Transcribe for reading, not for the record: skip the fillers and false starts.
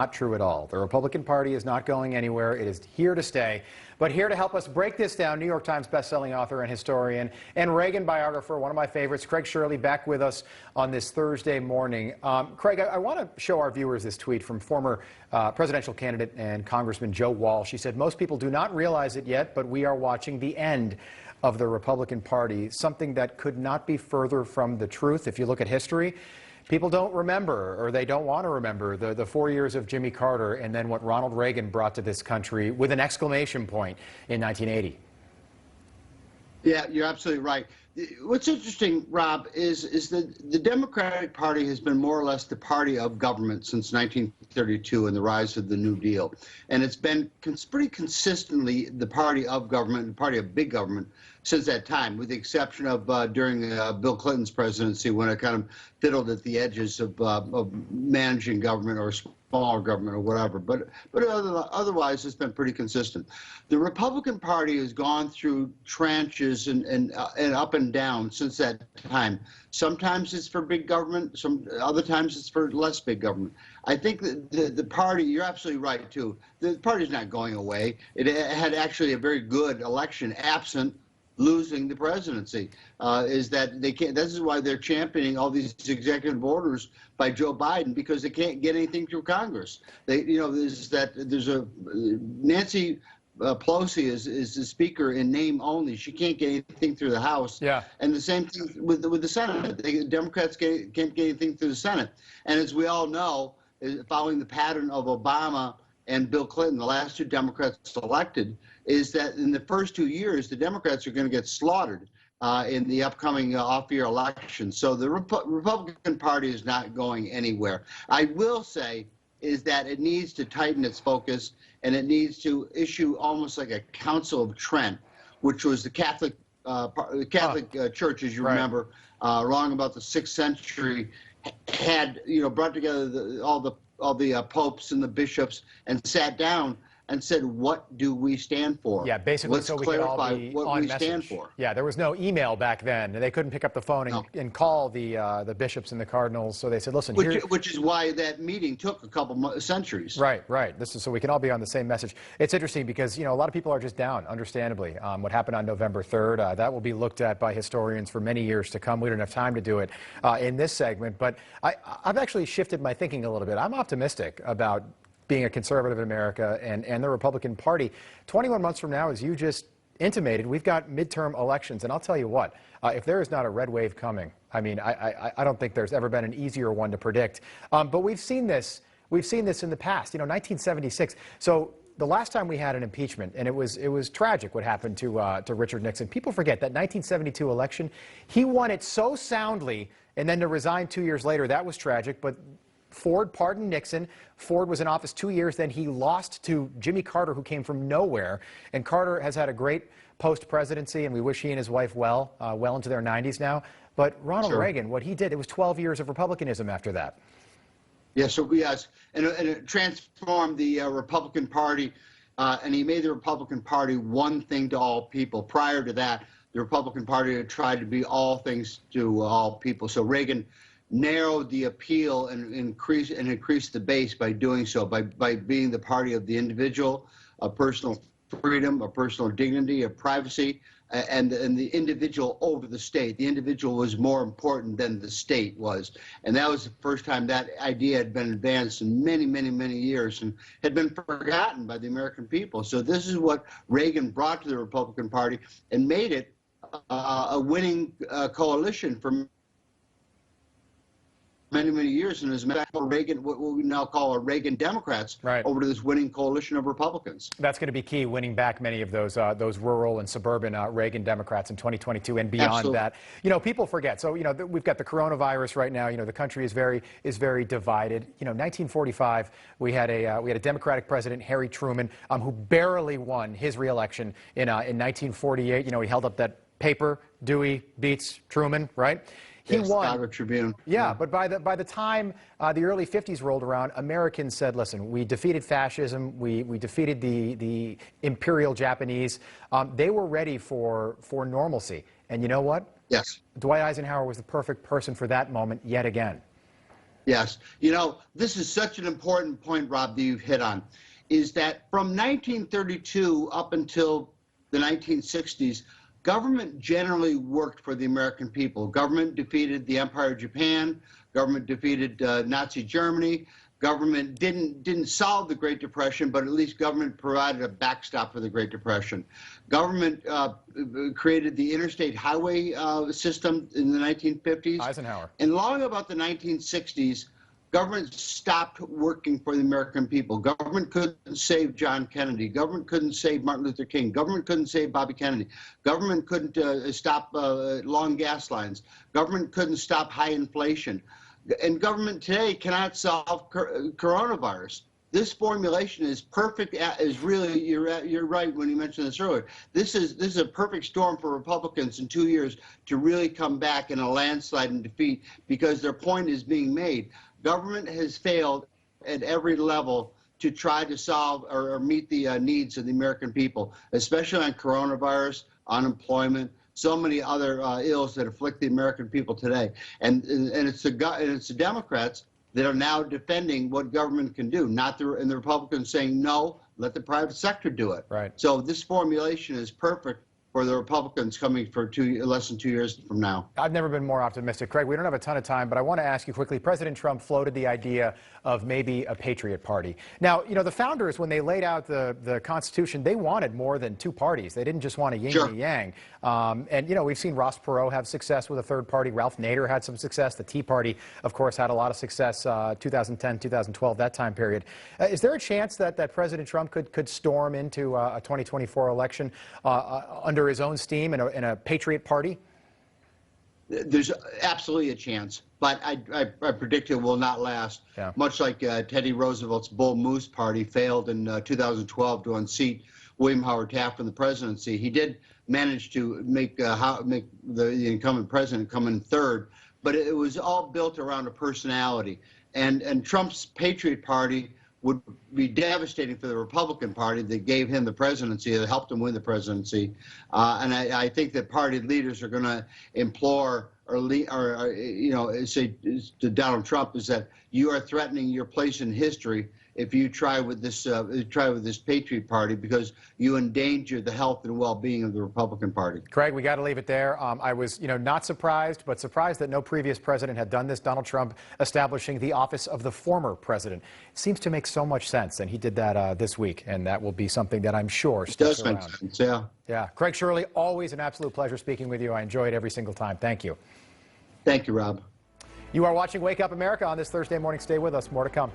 Not true at all. The Republican Party is not going anywhere. It is here to stay. But here to help us break this down, New York Times bestselling author and historian and Reagan biographer, one of my favorites, Craig Shirley, back with us on this Thursday morning. Craig, I want to show our viewers this tweet from former presidential candidate and Congressman Joe Walsh. He said, "Most people do not realize it yet, but we are watching the end of the Republican Party," something that could not be further from the truth. If you look at history, people don't remember, or they don't want to remember, the 4 years of Jimmy Carter and then what Ronald Reagan brought to this country with an exclamation point in 1980. Yeah, you're absolutely right. What's interesting, Rob, is that the Democratic Party has been more or less the party of government since 1932 and the rise of the New Deal. And it's been pretty consistently the party of government, the party of big government, since that time, with the exception of during Bill Clinton's presidency, when it kind of fiddled at the edges of managing government or smaller government or whatever. But otherwise, it's been pretty consistent. The Republican Party has gone through tranches and up and down since that time. Sometimes it's for big government, other times it's for less big government. I think that the party, you're absolutely right, too. The party's not going away. It had actually a very good election, absent losing the presidency. Is that they can't? This is why they're championing all these executive orders by Joe Biden, because they can't get anything through Congress. They, there's a Nancy Pelosi is the speaker in name only. She can't get anything through the House. Yeah. And the same thing with the Senate. The Democrats can't get anything through the Senate. And as we all know, following the pattern of Obama and Bill Clinton, the last two Democrats elected, is that in the first 2 years, the Democrats are going to get slaughtered in the upcoming off-year election. So the Republican Party is not going anywhere. I will say is that it needs to tighten its focus, and it needs to issue almost like a Council of Trent, which was the Catholic Church, as you remember, along about the 6th century, had brought together all the popes and the bishops and sat down and said, what do we stand for? Yeah, basically, let's so we clarify could all be what on we message. stand for. Yeah, there was no email back then. They couldn't pick up the phone and call the bishops and the cardinals. So they said, listen, which is why that meeting took a couple centuries. Right. This is so we can all be on the same message. It's interesting because a lot of people are just down, understandably. What happened on November 3rd, that will be looked at by historians for many years to come. We don't have time to do it in this segment, but I've actually shifted my thinking a little bit. I'm optimistic about being a conservative in America and the Republican Party. 21 months from now, as you just intimated, we've got midterm elections. And I'll tell you what, if there is not a red wave coming, I mean, I don't think there's ever been an easier one to predict. But we've seen this in the past, 1976. So the last time we had an impeachment, and it was tragic what happened to Richard Nixon. People forget that 1972 election, he won it so soundly, and then to resign 2 years later, that was tragic. But Ford pardoned Nixon. Ford was in office 2 years. Then he lost to Jimmy Carter, who came from nowhere. And Carter has had a great post-presidency, and we wish he and his wife well into their 90s now. But Ronald Reagan, what he did, it was 12 years of republicanism after that. Yes, and it transformed the Republican Party, and he made the Republican Party one thing to all people. Prior to that, the Republican Party had tried to be all things to all people. So Reagan narrowed the appeal and increased the base by doing so, by being the party of the individual, of personal freedom, of personal dignity, of privacy, and the individual over the state. The individual was more important than the state was. And that was the first time that idea had been advanced in many, many, many years and had been forgotten by the American people. So this is what Reagan brought to the Republican Party and made it a winning coalition for many, many years, and as a matter of fact, Reagan, what we now call a Reagan Democrats, over to this winning coalition of Republicans. That's going to be key, winning back many of those rural and suburban Reagan Democrats in 2022 and beyond. Absolutely. That. People forget. So we've got the coronavirus right now. The country is very divided. 1945, we had a Democratic president, Harry Truman, who barely won his reelection in 1948. He held up that paper, Dewey beats Truman, right? He won. Tribune. Yeah, but by the time the early 50s rolled around, Americans said, listen, we defeated fascism, we defeated the imperial Japanese. They were ready for normalcy. And you know what? Yes. Dwight Eisenhower was the perfect person for that moment yet again. Yes. You know, this is such an important point, Rob, that you've hit on, is that from 1932 up until the 1960s, government generally worked for the American people. Government defeated the Empire of Japan. Government defeated Nazi Germany. Government didn't solve the Great Depression, but at least government provided a backstop for the Great Depression. Government created the interstate highway system in the 1950s. Eisenhower. And long about the 1960s, government stopped working for the American people. Government couldn't save John Kennedy. Government couldn't save Martin Luther King. Government couldn't save Bobby Kennedy. Government couldn't stop long gas lines. Government couldn't stop high inflation. And government today cannot solve coronavirus. This formulation is perfect. Is really, you're right when you mentioned this earlier. This is a perfect storm for Republicans in 2 years to really come back in a landslide and defeat, because their point is being made. Government has failed at every level to try to solve or meet the needs of the American people, especially on coronavirus, unemployment, so many other ills that afflict the American people today. And it's the Democrats that are now defending what government can do, and the Republicans saying, no, let the private sector do it. Right. So this formulation is perfect for the Republicans coming for less than 2 years from now. I've never been more optimistic. Craig, we don't have a ton of time, but I want to ask you quickly. President Trump floated the idea of maybe a Patriot Party. Now, you know, the founders, when they laid out the Constitution, they wanted more than two parties. They didn't just want a yin and a yang. And, you know, we've seen Ross Perot have success with a third party. Ralph Nader had some success. The Tea Party, of course, had a lot of success 2010, 2012, that time period. Is there a chance that President Trump could storm into a 2024 election under his own steam in a Patriot Party? There's absolutely a chance, but I predict it will not last. Yeah. Much like Teddy Roosevelt's Bull Moose Party failed in 2012 to unseat William Howard Taft from the presidency. He did manage to make the incumbent president come in third, but it was all built around a personality. And Trump's Patriot Party would be devastating for the Republican Party that gave him the presidency, that helped him win the presidency. And I think that party leaders are going to implore or you know, say to Donald Trump is that you are threatening your place in history if you try with this Patriot Party, because you endanger the health and well-being of the Republican Party. Craig, we got to leave it there. I was, you know, not surprised, but surprised that no previous president had done this. Donald Trump establishing the office of the former president. It seems to make so much sense, and he did that this week, and that will be something that I'm sure sticks around. It does make sense, yeah. Yeah. Craig Shirley, always an absolute pleasure speaking with you. I enjoy it every single time. Thank you. Thank you, Rob. You are watching Wake Up America on this Thursday morning. Stay with us. More to come.